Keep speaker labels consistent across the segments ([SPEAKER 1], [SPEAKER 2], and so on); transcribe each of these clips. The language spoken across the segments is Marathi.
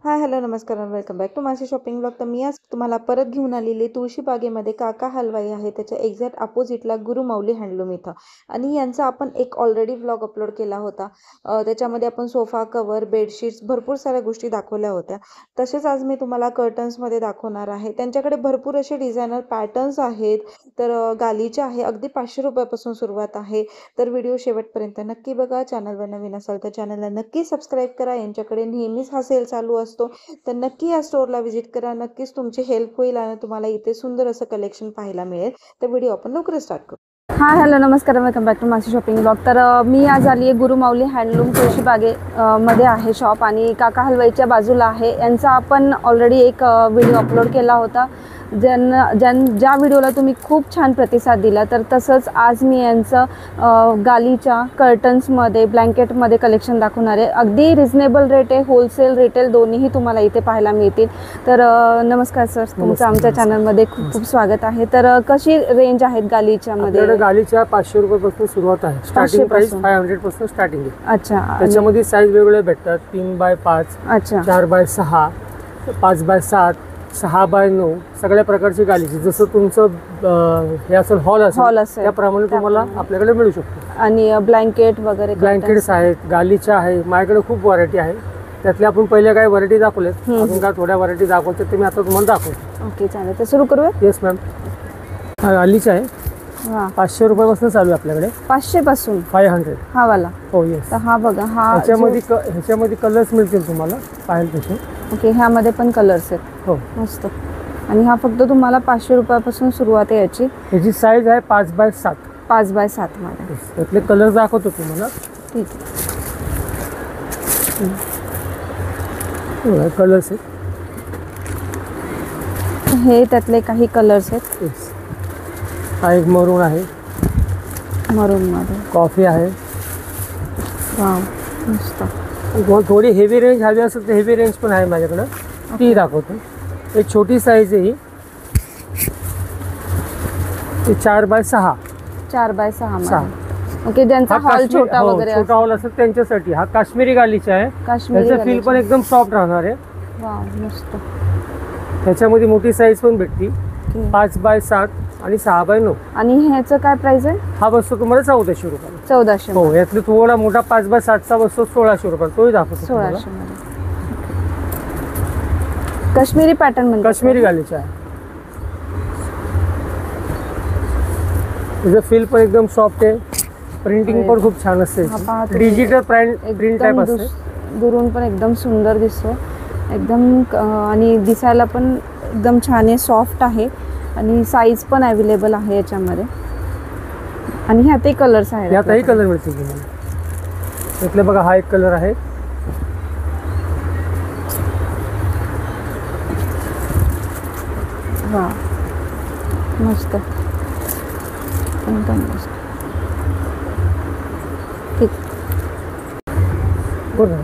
[SPEAKER 1] हाय हॅलो नमस्कार आणि वेलकम बॅक टू माझे शॉपिंग ब्लॉग. तर मी आज तुम्हाला परत घेऊन आलेली तुळशी बागेमध्ये काका हलवाई आहे. त्याच्या एक्झॅक्ट अपोजिटला गुरुमाऊली हँडलूम इथं. आणि यांचा आपण एक ऑलरेडी व्लॉग अपलोड केला होता. त्याच्यामध्ये आपण सोफा कवर, बेडशीट्स भरपूर साऱ्या गोष्टी दाखवल्या होत्या. तसेच आज मी तुम्हाला कर्टन्समध्ये दाखवणार आहे. त्यांच्याकडे भरपूर असे डिझायनर पॅटर्न्स आहेत. तर गालीचे आहे, अगदी 500 रुपयापासून सुरुवात आहे. तर व्हिडिओ शेवटपर्यंत नक्की बघा. चॅनलवर नवीन असाल तर चॅनलला नक्की सबस्क्राईब करा. यांच्याकडे नेहमीच हा सेल चालू असतो. तर नक्की या स्टोअरला व्हिजिट करा. नक्कीच तुमची हेल्प होईल आणि तुम्हाला इथे सुंदर असं कलेक्शन पाहायला मिळेल. तर व्हिडिओ आपण लवकरच स्टार्ट करू.
[SPEAKER 2] हाय हॅलो नमस्कार वेलकम बॅक टू माझी शॉपिंग ब्लॉग. तर मी आज आली आहे गुरुमाऊली हँडलूम तुळशी मध्ये आहे शॉप आणि काका हलवाईच्या बाजूला आहे. यांचा आपण ऑलरेडी एक व्हिडिओ अपलोड केला होता. ज्या व्हिडिओला तुम्ही खूप छान प्रतिसाद दिला. तर तसंच आज मी यांचं गालीच्या कर्टन्समध्ये ब्लँकेटमध्ये कलेक्शन दाखवणार आहे. अगदी रिजनेबल रेट आहे, होलसेल रिटेल दोन्हीही तुम्हाला इथे पाहायला मिळतील. तर नमस्कर सर, तुमचं आमच्या चॅनलमध्ये खूप खूप स्वागत आहे. तर कशी रेंज आहेत गालीच्या मध्ये?
[SPEAKER 3] गालीच्या 500 रुपयापासून सुरुवात आहे. स्टार्टिंग प्राइस 500 पासून स्टार्टिंग आहे.
[SPEAKER 2] अच्छा,
[SPEAKER 3] त्याच्यामध्ये साईज वेगवेगळे भेटतात. 3x5,
[SPEAKER 2] अच्छा,
[SPEAKER 3] 4x6, 5x7, 6x9 सगळ्या प्रकारची गालीची. जसं तुमचं हे असेल हॉल असेल त्याप्रमाणे तुम्हाला आपल्याकडे मिळू शकतो.
[SPEAKER 2] आणि ब्लँकेट वगैरे
[SPEAKER 3] ब्लँकेट्स आहेत, गालीच्या आहे. माझ्याकडे खूप व्हरायटी आहे. त्यातल्या आपण पहिले काही व्हरायटी दाखवल्यात, अजून काय थोड्या व्हरायटी दाखवतो ते मी आता तुम्हाला दाखवतो.
[SPEAKER 2] ओके चालेल. तर सुरू करूया.
[SPEAKER 3] Yes ma'am. हा गालीचा आहे. 500 रुपयापासून चालू आहे आपल्याकडे.
[SPEAKER 2] 500 पासून
[SPEAKER 3] 500
[SPEAKER 2] हा वाला.
[SPEAKER 3] हो येस.
[SPEAKER 2] तर हा बघा, हा
[SPEAKER 3] ह्याच्यामध्ये कलर्स मिळतील तुम्हाला पाहायला तसे.
[SPEAKER 2] ओके, ह्यामध्ये पण कलर्स आहेत.
[SPEAKER 3] हो
[SPEAKER 2] मस्त. आणि हा फक्त तुम्हाला 500 रुपयापासून सुरुवात आहे याची.
[SPEAKER 3] ह्याची साईज आहे 5x7.
[SPEAKER 2] 5x7 मध्ये.
[SPEAKER 3] त्यातले कलर दाखवतो तुम्हाला.
[SPEAKER 2] ठीक
[SPEAKER 3] आहे. कलर्स आहेत
[SPEAKER 2] हे, त्यातले काही कलर्स आहेत.
[SPEAKER 3] येस. हा एक मरून आहे,
[SPEAKER 2] मरून मध्ये.
[SPEAKER 3] कॉफी आहे.
[SPEAKER 2] वाव मस्त.
[SPEAKER 3] थोडी हेवी रेंज हवी असेल तर हेवी रेंज पण आहे माझ्याकडं. ती दाखवतो. एक छोटी साईज आहे ही. 4x6.
[SPEAKER 2] 4x6 मध्ये. ओके, ज्यांचा हॉल छोटा वगैरे
[SPEAKER 3] छोटा हॉल असेल त्यांच्यासाठी हा काश्मीरी गालीचा आहे. त्याचं फील पण एकदम सॉफ्ट राहणार आहे.
[SPEAKER 2] वाव मस्त.
[SPEAKER 3] त्याच्यामध्ये मोठी साईज पण भेटती. 5x7 आणि 6x9.
[SPEAKER 2] आणि ह्याचं काय प्राइस आहे?
[SPEAKER 3] हा बसतो तुम्हाला 1400 रुपये.
[SPEAKER 2] 1400.
[SPEAKER 3] हो, यातले थोडा मोठा 5x7चा बसतो 1600 रुपये. तोही दाखवतो.
[SPEAKER 2] 1600 मध्ये. काश्मीरी पॅटर्न म्हणजे
[SPEAKER 3] काश्मीरी गालीचा आहे. त्याचं फील पण एकदम सॉफ्ट आहे. प्रिंटिंग पण खूप छान असते. डिजिटल प्रिंट टाईप असते.
[SPEAKER 2] दुरून पण एकदम सुंदर दिसतो एकदम. आणि दिसायला पण एकदम छान आहे, सॉफ्ट आहे. आणि साईज पण अवेलेबल आहे याच्यामध्ये. आणि ह्यातही कलर्स आहेत.
[SPEAKER 3] यातही कलर मिळतील तुम्हाला. त्यातले बघा, हा एक कलर आहे.
[SPEAKER 2] वा मस्त, एकदम मस्त. ठीक.
[SPEAKER 3] बरं.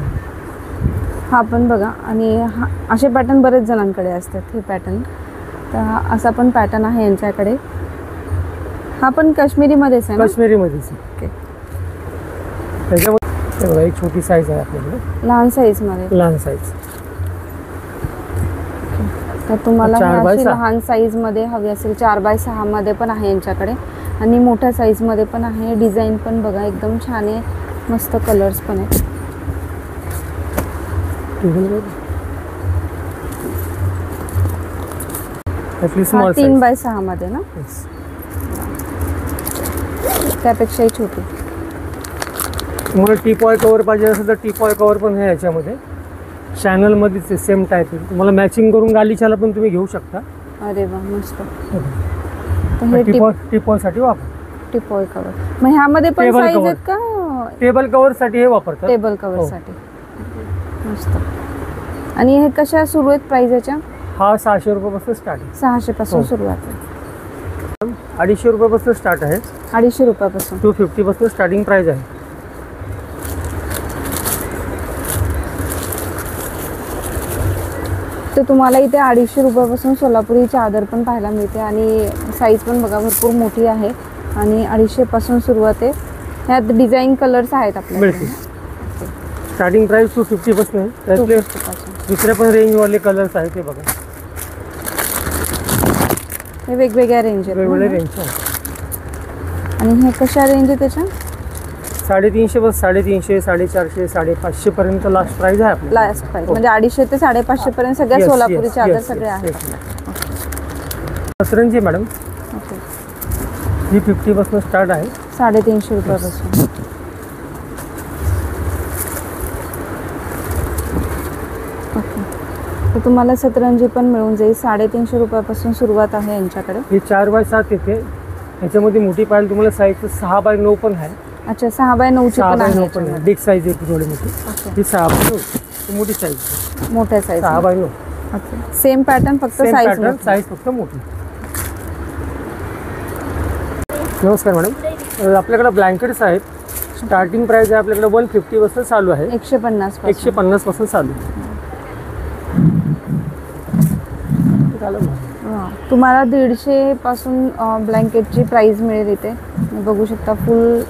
[SPEAKER 2] हा पण बघा. आणि हा असे पॅटर्न बरेच जणांकडे असतात. हे पॅटर्न, तर असा पण पॅटर्न आहे यांच्याकडे. हा पण काश्मीरीमध्येच आहे ना?
[SPEAKER 3] काश्मीरीमध्येच.
[SPEAKER 2] ओके.
[SPEAKER 3] त्याच्यामध्ये एक छोटी साईज आहे आपल्याकडे.
[SPEAKER 2] लहान साईजमध्ये.
[SPEAKER 3] लहान साईज.
[SPEAKER 2] तर तुम्हाला
[SPEAKER 3] 4x6
[SPEAKER 2] लहान साईजमध्ये हवी असेल 4x6 मध्ये पण आहे यांच्याकडे. आणि मोठ्या साईजमध्ये पण आहे. डिझाईन पण बघा एकदम छान आहे, मस्त कलर्स पण आहेत. 3x6 मध्ये ना? त्यापेक्षाही छोटी.
[SPEAKER 3] तुम्हाला टीपॉय कवर पाहिजे असेल तर टीपॉय कवर पण आहे याच्यामध्ये. चॅनलमध्येच सेम टाईप आहे. तुम्हाला मॅचिंग करून गालीच्याला पण तुम्ही घेऊ शकता.
[SPEAKER 2] अरे वा मस्त.
[SPEAKER 3] टीपॉयसाठी वापर.
[SPEAKER 2] Teapoy cover. मग ह्यामध्ये पण साईज आहेत का?
[SPEAKER 3] टेबल कवरसाठी हे वापरतात.
[SPEAKER 2] टेबल कवरसाठी. मस्त. आणि हे कशा सुरू आहेत प्राइस याच्या?
[SPEAKER 3] हा 600 रुपयापासून स्टार्ट आहे.
[SPEAKER 2] 600 पासून सुरुवात आहे.
[SPEAKER 3] 250 रुपयापासून स्टार्ट आहे.
[SPEAKER 2] 250 रुपयापासून.
[SPEAKER 3] 250 पासून स्टार्टिंग प्राइस आहे.
[SPEAKER 2] तर तुम्हाला इथे 250 रुपयापासून सोलापुरी चादर पण पाहायला मिळते. आणि साईज पण बघा भरपूर मोठी आहे. आणि 250 पासून सुरुवात आहे. ह्यात डिझाईन कलर्स आहेत आपल्याकडे.
[SPEAKER 3] स्टार्टिंग प्राइस 250 पासून आहे. त्यातले
[SPEAKER 2] 250 पासून.
[SPEAKER 3] दुसरे पण रेंजवाले कलर्स आहेत ते बघा.
[SPEAKER 2] हे वेगवेगळ्या रेंज आहेत
[SPEAKER 3] वेगवेगळे
[SPEAKER 2] ना?
[SPEAKER 3] रेंज आहे.
[SPEAKER 2] आणि हे कशा रेंज आहे त्याच्या?
[SPEAKER 3] 350 बस 350, 450, 550 पर्यंत लास्ट प्राइस आहे आपली.
[SPEAKER 2] लास्ट प्राइस म्हणजे 250 ते 550 पर्यंत सगळ्या
[SPEAKER 3] Yes,
[SPEAKER 2] सोलापुरी
[SPEAKER 3] yes,
[SPEAKER 2] चादर
[SPEAKER 3] yes,
[SPEAKER 2] सगळे
[SPEAKER 3] yes,
[SPEAKER 2] आहेत.
[SPEAKER 3] yes. सतरंजी मॅडम
[SPEAKER 2] ओके.
[SPEAKER 3] ही 50 पासून स्टार्ट आहे.
[SPEAKER 2] 350 रुपयापासून. ओके. तर तुम्हाला सतरंजी पण मिळून जाईल. 350 रुपयापासून सुरुवात आहे यांच्याकडे.
[SPEAKER 3] ही 4x7 येते. याच्यामध्ये मोठी पाहिजे तुम्हाला साईज 6x9 पण आहे.
[SPEAKER 2] अच्छा 6x9 ची पण आहे
[SPEAKER 3] 6x9 पण आहे.
[SPEAKER 2] याच्यामध्ये.
[SPEAKER 3] बिग साईज आहे थोडी मोठी.
[SPEAKER 2] ओके.
[SPEAKER 3] ही 6x9 ही मोठी साईज.
[SPEAKER 2] मोठ्या size.
[SPEAKER 3] 6x9
[SPEAKER 2] okay. Same pattern फक्त
[SPEAKER 3] सेम
[SPEAKER 2] साईज
[SPEAKER 3] पॅटर्न साईज फक्त मोठी. नमस्कार मॅडम, आपल्याकडे ब्लँकेट्स आहेत. स्टार्टिंग प्राइस आहे आपल्याकडे 150 पासून चालू आहे.
[SPEAKER 2] 150 पासून.
[SPEAKER 3] 150 पासून चालू आहे.
[SPEAKER 2] हां. तुम्हाला 150 पासून ब्लँकेटची प्राइस मिळेल इथे. बघू शकता फुल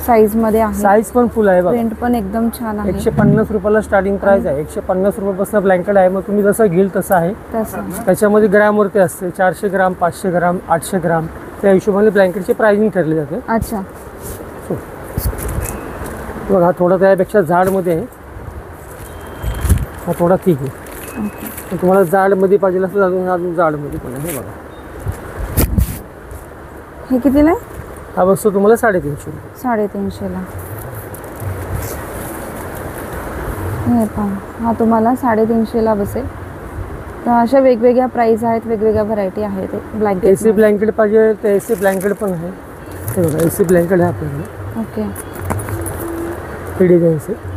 [SPEAKER 2] साईज मध्ये आहे.
[SPEAKER 3] साईज पण फुल आहे बघा.
[SPEAKER 2] प्रिंट पण एकदम छान आहे.
[SPEAKER 3] 150 रुपयाला स्टार्टिंग प्राइस आहे. 150 रुपयापासून ब्लँकेट आहे. मग तुम्ही जसं घेईल तसं आहे.
[SPEAKER 2] तसं.
[SPEAKER 3] त्याच्यामध्ये ग्रॅमवरती असते. 400 ग्राम, 500 ग्राम, 800 ग्राम त्या हिशोबाने ब्लँकेटची प्राइसिंग ठरली जाते.
[SPEAKER 2] अच्छा.
[SPEAKER 3] बघा हा थोडा त्यापेक्षा जाडमध्ये आहे. हा थोडा ठीक आहे.
[SPEAKER 2] ओके.
[SPEAKER 3] तर तुम्हाला जाडमध्ये पाहिजे असेल अजून जाडमध्ये पण आहे. बघा
[SPEAKER 2] हे कितीला आहे?
[SPEAKER 3] हा बसतो तुम्हाला 350 रुपये.
[SPEAKER 2] 350 ला. हे पहा हा तुम्हाला 350 ला बसेल. तर अशा वेगवेगळ्या प्राइस आहेत, वेगवेगळ्या व्हरायटी आहेत ब्लँकेट.
[SPEAKER 3] AC ब्लँकेट पाहिजे तर AC ब्लँकेट पण आहे. हे बघा AC ब्लँकेट आहे आपल्याकडे.
[SPEAKER 2] ओके.
[SPEAKER 3] हे डिझाईन्स आहे.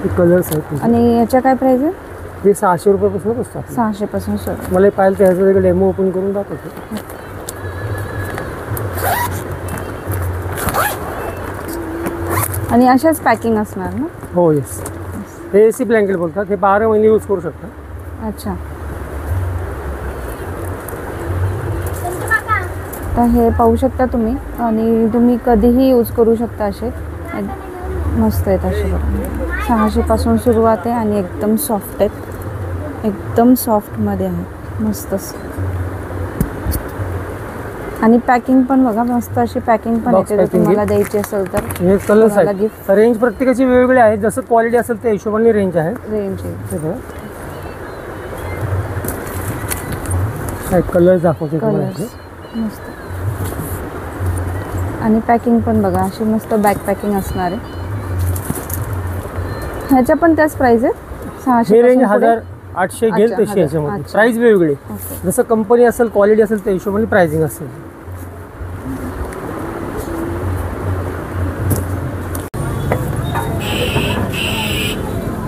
[SPEAKER 3] हे कलर्स आहेत.
[SPEAKER 2] आणि याच्या काय प्राइस आहे?
[SPEAKER 3] हे 600 रुपयापासून बसतात.
[SPEAKER 2] 600 पासून सुरू.
[SPEAKER 3] मला पाहिलं तर ह्याचं डेमो ओपन करून दाखवतो.
[SPEAKER 2] आणि अशाच पॅकिंग असणार ना?
[SPEAKER 3] हो येस. हे AC ब्लँकेट बोलतात. हे 12 महिने यूज करू शकता.
[SPEAKER 2] अच्छा. तर हे पाहू शकता तुम्ही. आणि तुम्ही कधीही यूज करू शकता. असे मस्त आहेत असे बघा. 600 पासून सुरुवात आहे आणि एकदम सॉफ्ट आहेत. एकदम सॉफ्टमध्ये आहे. मस्तच. आणि पॅकिंग पण बघा मस्त अशी पॅकिंग पण
[SPEAKER 3] Box
[SPEAKER 2] येते. जर
[SPEAKER 3] packing
[SPEAKER 2] तुम्हाला द्यायची असेल तर
[SPEAKER 3] हे कलर्स
[SPEAKER 2] कोणाला
[SPEAKER 3] आहेत.
[SPEAKER 2] gift.
[SPEAKER 3] रेंज प्रत्येकाची वेगवेगळी आहे. जसं क्वालिटी असेल त्या हिशोबाने रेंज आहे.
[SPEAKER 2] रेंज
[SPEAKER 3] हे बघा. कलर दाखवते तुम्हाला
[SPEAKER 2] कलर्स
[SPEAKER 3] इथे.
[SPEAKER 2] मस्त. आणि पॅकिंग पण बघा अशी मस्त बॅक पॅकिंग असणार आहे. ह्याच्या पण त्याच प्राइस आहेत. 600
[SPEAKER 3] हे रेंज
[SPEAKER 2] पासून पुढे?
[SPEAKER 3] 1800 घेईल
[SPEAKER 2] अच्छा,
[SPEAKER 3] तशी
[SPEAKER 2] 1000.
[SPEAKER 3] याच्यामध्ये
[SPEAKER 2] अच्छा.
[SPEAKER 3] प्राइस वेगवेगळी.
[SPEAKER 2] ओके.
[SPEAKER 3] जसं कंपनी असेल क्वालिटी असेल त्या हिशोबाने प्राइसिंग असेल.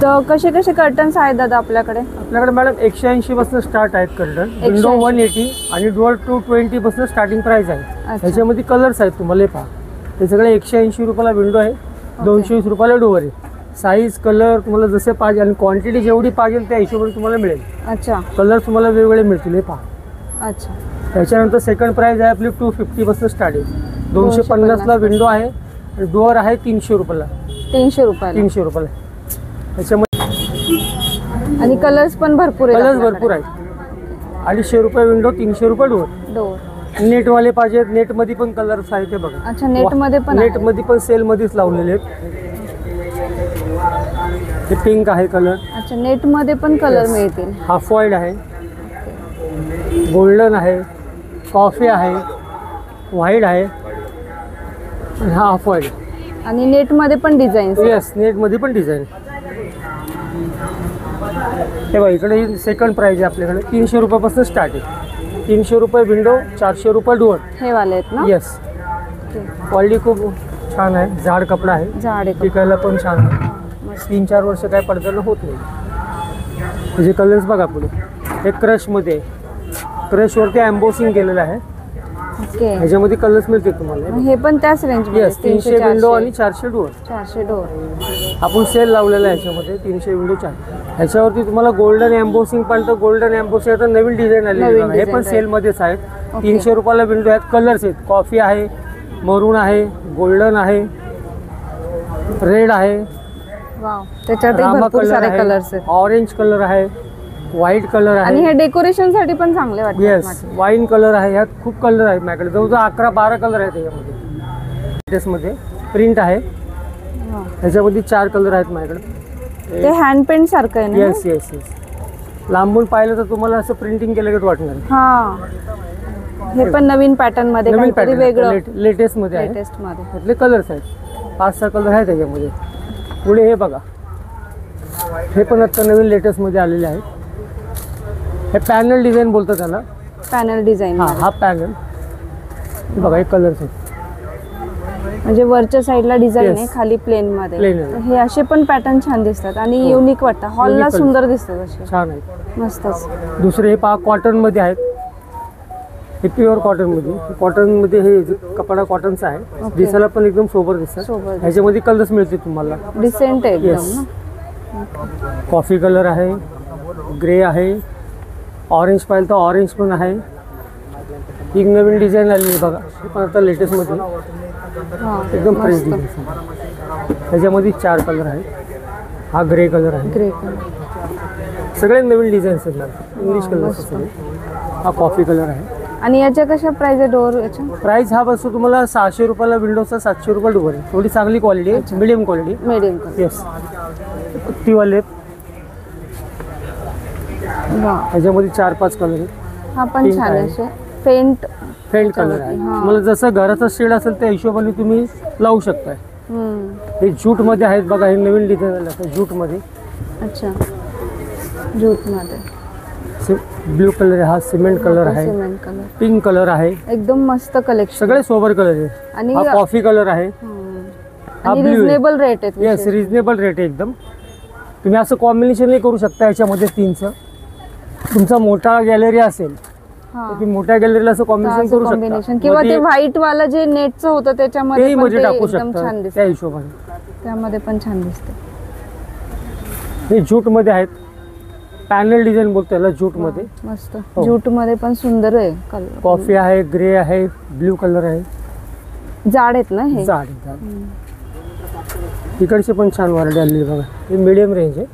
[SPEAKER 2] तर कसे कसे कर्टन्स आहेत दादा आपल्याकडे?
[SPEAKER 3] आपल्याकडे मॅडम 180 पासून स्टार्ट आहेत कर्टन. विंडो
[SPEAKER 2] 180.
[SPEAKER 3] 180 आणि डुअल 220 पासून स्टार्टिंग प्राइस आहे.
[SPEAKER 2] अच्छा.
[SPEAKER 3] त्याच्यामध्ये कलर्स आहेत. तुम्हाला हे पहा हे सगळे 180 रुपयाला विंडो आहे. 220 रुपयाला डोअर आहे. साईज कलर तुम्हाला जसे पाहिजे आणि क्वांटिटी जेवढी पाहिजे त्या हिशोबाने तुम्हाला मिळेल.
[SPEAKER 2] अच्छा.
[SPEAKER 3] कलर तुम्हाला वेगवेगळे मिळतील. हे पहा.
[SPEAKER 2] अच्छा.
[SPEAKER 3] त्याच्यानंतर सेकंड प्राइस आहे आपली 250 पासून स्टार्ट आहे. 250 ला विंडो आहे आणि डोअर आहे 300 रुपयाला.
[SPEAKER 2] 300 रुपयाला.
[SPEAKER 3] 300 रुपयाला. त्याच्यामध्ये
[SPEAKER 2] आणि कलर्स पण भरपूर आहेत.
[SPEAKER 3] कलर्स भरपूर आहेत. 250 रुपये विंडो, 300 रुपये डोअर.
[SPEAKER 2] डोर.
[SPEAKER 3] नेटवाले पाहिजेत. नेटमध्ये पण कलर्स आहेत. ते बघा.
[SPEAKER 2] अच्छा नेटमध्ये पण आहे.
[SPEAKER 3] नेटमध्ये पण सेलमध्येच लावलेले आहेत. हे पिंक आहे कलर.
[SPEAKER 2] अच्छा नेटमध्ये पण कलर
[SPEAKER 3] Yes.
[SPEAKER 2] मिळतील.
[SPEAKER 3] हाफ व्हाईट आहे. गोल्डन आहे. कॉफी आहे. व्हाईट आहे आणि हा हाफ व्हाईट.
[SPEAKER 2] आणि नेटमध्ये पण डिझाईन्स.
[SPEAKER 3] येस नेटमध्ये पण डिझाईन. हे बघा इकडे सेकंड प्राइस आहे आपल्याकडे 300 रुपयापासून स्टार्ट आहे. 300 रुपये विंडो, 400 रुपये डोअर.
[SPEAKER 2] हे वाले आहेत ना?
[SPEAKER 3] येस. क्वालिटी खूप छान आहे. जाड कपडा आहे.
[SPEAKER 2] जाड आहे.
[SPEAKER 3] टिकायला पण छान आहे. 3-4 वर्ष काय पडताना होत नाही. म्हणजे कलर्स बघा पुढे. हे क्रशमध्ये क्रशवरती एम्बोसिंग केलेलं आहे.
[SPEAKER 2] ओके.
[SPEAKER 3] ह्याच्यामध्ये कलर्स मिळतील तुम्हाला.
[SPEAKER 2] हे पण त्याच रेंज मध्ये.
[SPEAKER 3] येस 300 विंडो आणि 400 डोअर.
[SPEAKER 2] 400 डोर.
[SPEAKER 3] आपण सेल लावलेला आहे ह्याच्यामध्ये 300 विंडो 4. ह्याच्यावरती तुम्हाला गोल्डन एम्बोसिंग पण तर गोल्डन एम्बोसिंग आता नवीन डिझाईन आलेली
[SPEAKER 2] नवीन
[SPEAKER 3] आहे. हे पण
[SPEAKER 2] design
[SPEAKER 3] सेलमध्येच आहेत.
[SPEAKER 2] ओके.
[SPEAKER 3] 300 रुपयाला विंडो आहेत. कलर्स आहेत. कॉफी आहे, मरून आहे, गोल्डन आहे रेड आहे,
[SPEAKER 2] वाव, त्याच्यातही
[SPEAKER 3] रामा
[SPEAKER 2] भरपूर
[SPEAKER 3] कलर
[SPEAKER 2] सारे
[SPEAKER 3] आहे,
[SPEAKER 2] कलर्स आहेत.
[SPEAKER 3] ऑरेंज कलर आहे, व्हाईट कलर
[SPEAKER 2] आणि
[SPEAKER 3] आहे,
[SPEAKER 2] हे डेकोरेशन साठी पण चांगले वाटतात.
[SPEAKER 3] येस वाईन कलर आहे. यात खूप कलर आहेत माझ्याकडे, जवळजवळ 11-12 कलर आहेत त्याच्यामध्ये. लेटेस्टमध्ये प्रिंट आहे,
[SPEAKER 2] वाव.
[SPEAKER 3] ह्याच्यामध्ये 4 कलर आहेत माझ्याकडे.
[SPEAKER 2] ते हँड पेंट सारखं आहे ना?
[SPEAKER 3] Yes yes yes. लांबून पाहिलं तर तुम्हाला असं प्रिंटिंग केलं का वाटणार.
[SPEAKER 2] हा, हे पण नवीन पॅटर्न मध्ये
[SPEAKER 3] नवीन
[SPEAKER 2] काहीतरी वेगळं
[SPEAKER 3] पॅटर्न लेटेस्ट मध्ये आहे.
[SPEAKER 2] लेटेस्ट मध्ये.
[SPEAKER 3] त्यातले कलर्स आहेत, 5-6 कलर आहेत त्याच्यामध्ये. पुढे हे बघा, हे पण आता नवीन लेटेस्ट मध्ये आलेले आहेत. हे पॅनल डिझाईन बोलतात त्याला.
[SPEAKER 2] पॅनल डिझाईन,
[SPEAKER 3] हा पॅनल बघा, हे कलर्स आहेत.
[SPEAKER 2] म्हणजे वरच्या साईडला डिझाईन आहे,
[SPEAKER 3] Yes.
[SPEAKER 2] खाली प्लेन मध्ये.
[SPEAKER 3] Plain आहे.
[SPEAKER 2] तर हे असे पण पॅटर्न छान दिसतात आणि
[SPEAKER 3] हो.
[SPEAKER 2] युनिक वाटतात. हॉलला
[SPEAKER 3] Unique
[SPEAKER 2] सुंदर दिसतात असे.
[SPEAKER 3] छान आहेत.
[SPEAKER 2] मस्तच.
[SPEAKER 3] दुसरे हे पहा, कॉटन मध्ये आहेत. हे प्युअर कॉटन मध्ये. कॉटन मध्ये हे कपडा कॉटनचा आहे.
[SPEAKER 2] Okay.
[SPEAKER 3] दिसायला पण एकदम सोबर दिसतात.
[SPEAKER 2] सोबर दिसतात.
[SPEAKER 3] ह्याच्यामध्ये कलर्स मिळतील तुम्हाला.
[SPEAKER 2] डिसेंट आहे एकदम
[SPEAKER 3] Yes.
[SPEAKER 2] ना.
[SPEAKER 3] कॉफी कलर आहे, ग्रे आहे, ऑरेंज पाहिलं तर ऑरेंज पण आहे. एक नवीन डिझाईन आली आहे बघा, हे पण आता लेटेस्ट मध्ये
[SPEAKER 2] हा,
[SPEAKER 3] एकदम फ्रेश
[SPEAKER 2] मस्त.
[SPEAKER 3] डिझाईन. ह्याच्यामध्ये 4 कलर आहेत. हा ग्रे कलर आहे.
[SPEAKER 2] Grey colour.
[SPEAKER 3] सगळे नवीन डिझाईन्स आहेत, इंग्लिश कलर
[SPEAKER 2] मस्त.
[SPEAKER 3] सगळे. हा कॉफी कलर आहे.
[SPEAKER 2] आणि याच्या कशा प्राइस आहे डोअर याच्या?
[SPEAKER 3] प्राइस हा बसतो तुम्हाला 600 रुपयाला विंडोजचा, 700 रुपये डोअर आहे. थोडी चांगली क्वालिटी आहे,
[SPEAKER 2] अच्छा.
[SPEAKER 3] Medium quality.
[SPEAKER 2] Medium colour.
[SPEAKER 3] Yes, पत्तीवाले.
[SPEAKER 2] वा,
[SPEAKER 3] ह्याच्यामध्ये 4-5 कलर आहेत.
[SPEAKER 2] हा पण
[SPEAKER 3] Pink
[SPEAKER 2] छान
[SPEAKER 3] आहे.
[SPEAKER 2] आहे. असे फेंट.
[SPEAKER 3] फेंट कलर आहे.
[SPEAKER 2] हा.
[SPEAKER 3] तुम्हाला जसं घराचा शेड असेल त्या हिशोबाने तुम्ही लावू शकताय. हे जूट मध्ये आहेत बघा, हे नवीन डिझाईन आलं आहे जूट मध्ये.
[SPEAKER 2] अच्छा, ज्यूट मध्ये.
[SPEAKER 3] ब्ल्यू कलर आहे, हा सिमेंट कलर आहे,
[SPEAKER 2] सिमेंट कलर.
[SPEAKER 3] पिंक कलर आहे.
[SPEAKER 2] एकदम मस्त कलेक्शन.
[SPEAKER 3] सगळे सोबर कलर आहे.
[SPEAKER 2] आणि
[SPEAKER 3] हा कॉफी कलर आहे. हा
[SPEAKER 2] आणि
[SPEAKER 3] blue आहे.
[SPEAKER 2] रिझनेबल रेट आहेत.
[SPEAKER 3] येस,
[SPEAKER 2] विशेष.
[SPEAKER 3] रिजनेबल रेट आहे एकदम. तुम्ही असं कॉम्बिनेशनही करू शकता याच्यामध्ये 3चं. तुमचा मोठा गॅलरी असेल
[SPEAKER 2] हा.
[SPEAKER 3] तर तुम्ही मोठ्या गॅलरीला असं कॉम्बिनेशन करू
[SPEAKER 2] कॉम्बिनेशन
[SPEAKER 3] शकता.
[SPEAKER 2] किंवा
[SPEAKER 3] मग
[SPEAKER 2] ते व्हाईट वाला जे नेटचं होतं त्याच्यामध्ये
[SPEAKER 3] तेही
[SPEAKER 2] पण
[SPEAKER 3] मध्ये
[SPEAKER 2] ते
[SPEAKER 3] टाकू
[SPEAKER 2] एकदम
[SPEAKER 3] शकता
[SPEAKER 2] छान
[SPEAKER 3] त्या
[SPEAKER 2] दिसतं.
[SPEAKER 3] हिशोबाने.
[SPEAKER 2] त्यामध्ये पण छान दिसते.
[SPEAKER 3] हे जूट मध्ये आहेत. पॅनल डिझाईन बोलतो याला, जूट मध्ये.
[SPEAKER 2] मस्त.
[SPEAKER 3] हो.
[SPEAKER 2] ज्यूट मध्ये पण सुंदर आहे कलर.
[SPEAKER 3] कॉफी आहे, ग्रे आहे, ब्ल्यू कलर आहे.
[SPEAKER 2] जाड आहेत ना हे?
[SPEAKER 3] जाड जाड. इकडचे पण छान व्हरायटी आलेली बघा. हे मिडियम रेंज आहे,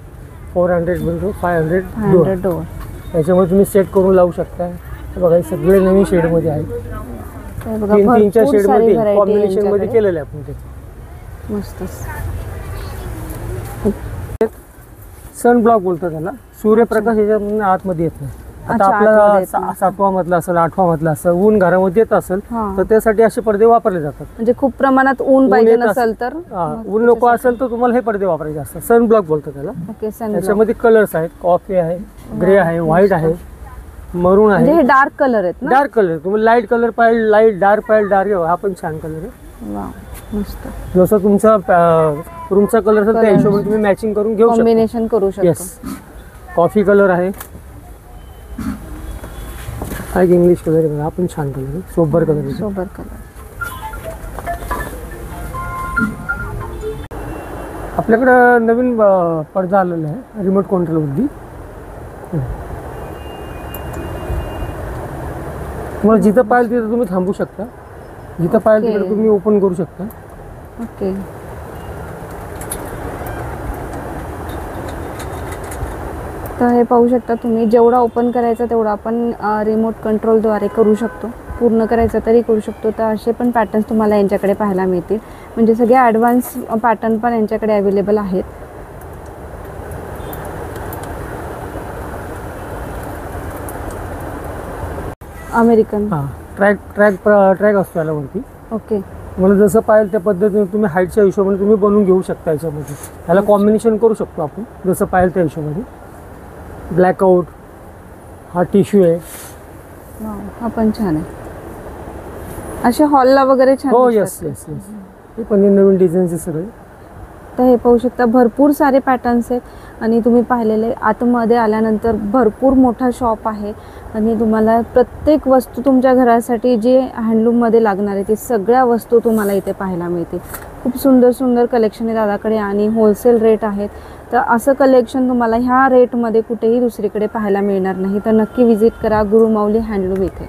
[SPEAKER 3] 400 500
[SPEAKER 2] 100 डोअर.
[SPEAKER 3] याच्यामध्ये तुम्ही सेट करून लावू शकता. हे बघा, हे सगळे नवीन शेडमध्ये आहेत.
[SPEAKER 2] हे बघा,
[SPEAKER 3] 3-3च्या
[SPEAKER 2] भरपूर सारी
[SPEAKER 3] शेडमध्ये
[SPEAKER 2] variety
[SPEAKER 3] कॉम्बिनेशन मध्ये
[SPEAKER 2] यांच्याकडे.
[SPEAKER 3] केलेलं आहे आपण ते.
[SPEAKER 2] मस्तच.
[SPEAKER 3] सनब्लॉक बोलतो त्याला. सूर्यप्रकाश याच्यामधून आतमध्ये येत नाही. आता
[SPEAKER 2] अच्छा,
[SPEAKER 3] आपला
[SPEAKER 2] आतमध्ये येत नाही.
[SPEAKER 3] 7वा मधला असेल, 8वा मधला असेल, ऊन घरामध्ये येत असेल
[SPEAKER 2] हा.
[SPEAKER 3] तर त्यासाठी असे पडदे वापरले जातात.
[SPEAKER 2] म्हणजे खूप प्रमाणात ऊन पाहिजे
[SPEAKER 3] येत
[SPEAKER 2] नसेल तर
[SPEAKER 3] ऊन नको असेल तर तुम्हाला हे पडदे वापरायचे असतात. सनब्लॉक बोलतो त्याला.
[SPEAKER 2] ओके. सन
[SPEAKER 3] त्याच्यामध्ये कलर्स आहेत, कॉफी आहे, ग्रे आहे, व्हाईट आहे, मरून
[SPEAKER 2] म्हणजे
[SPEAKER 3] आहे,
[SPEAKER 2] हे डार्क कलर आहेत ना?
[SPEAKER 3] Dark colour. तुम्ही लाईट कलर पाहिजे, लाईट डार्क पाहिजे, डार्क. हा पण छान कलर आहे.
[SPEAKER 2] वा, मस्त.
[SPEAKER 3] जसं तुमचा रूमचा कलर असेल त्या
[SPEAKER 2] Colour.
[SPEAKER 3] हिशोबाने तुम्ही मॅचिंग करून घेऊ शकता.
[SPEAKER 2] कॉम्बिनेशन करू
[SPEAKER 3] येस.
[SPEAKER 2] शकतो.
[SPEAKER 3] कॉफी कलर आहे. हा एक इंग्लिश कलर आहे बघा, हा पण छान कलर आहे, सोबर कलर आहे.
[SPEAKER 2] Sober colour.
[SPEAKER 3] आपल्याकडं नवीन पडदा आलेला आहे, रिमोट कंट्रोलवरती. तुम्हाला जिथं पाहिजे तिथं तुम्ही थांबू शकता, जिथं पाहिजे
[SPEAKER 2] Okay.
[SPEAKER 3] तिकडे तुम्ही ओपन करू शकता.
[SPEAKER 2] ओके. तर हे पाहू शकता तुम्ही, जेवढा ओपन करायचा तेवढा आपण रिमोट कंट्रोलद्वारे करू शकतो. पूर्ण करायचं तरी करू शकतो. तर असे पण पॅटर्न्स तुम्हाला यांच्याकडे पाहायला मिळतील. म्हणजे सगळे ॲडव्हान्स पॅटर्न पण यांच्याकडे अवेलेबल आहेत. अमेरिकन.
[SPEAKER 3] हां, ट्रॅक असतो याला वरती.
[SPEAKER 2] ओके.
[SPEAKER 3] मला जसं पाहिजे त्या पद्धतीने तुम्ही हाईटच्या हिशोबाने तुम्ही बनवून घेऊ शकता. याच्यामध्ये त्याला कॉम्बिनेशन करू शकतो आपण जसं पाहिजे त्या हिशोबाने. ब्लॅकआउट, हा टिश्यू आहे.
[SPEAKER 2] वाव, हा पण छान आहे. असे हॉलला वगैरे छान
[SPEAKER 3] हो,
[SPEAKER 2] दिसतात.
[SPEAKER 3] Yes yes yes. हे पण नवीन डिझाईनचे सगळे.
[SPEAKER 2] तर हे पाहू शकता, भरपूर सारे पॅटर्न्स आहेत आणि तुम्ही पाहिलेले. आतमध्ये आल्यानंतर भरपूर मोठा शॉप आहे आणि तुम्हाला प्रत्येक वस्तू तुमच्या घरासाठी जे हँडलूममध्ये लागणार आहे ते सगळ्या वस्तू तुम्हाला इथे पाहायला मिळतील. खूप सुंदर सुंदर कलेक्शन आहे दादाकडे आणि होलसेल रेट आहेत. तर असं कलेक्शन तुम्हाला ह्या रेटमध्ये कुठेही दुसरीकडे पाहायला मिळणार नाही. तर नक्की विजिट करा गुरुमाऊली हँडलूम इथे.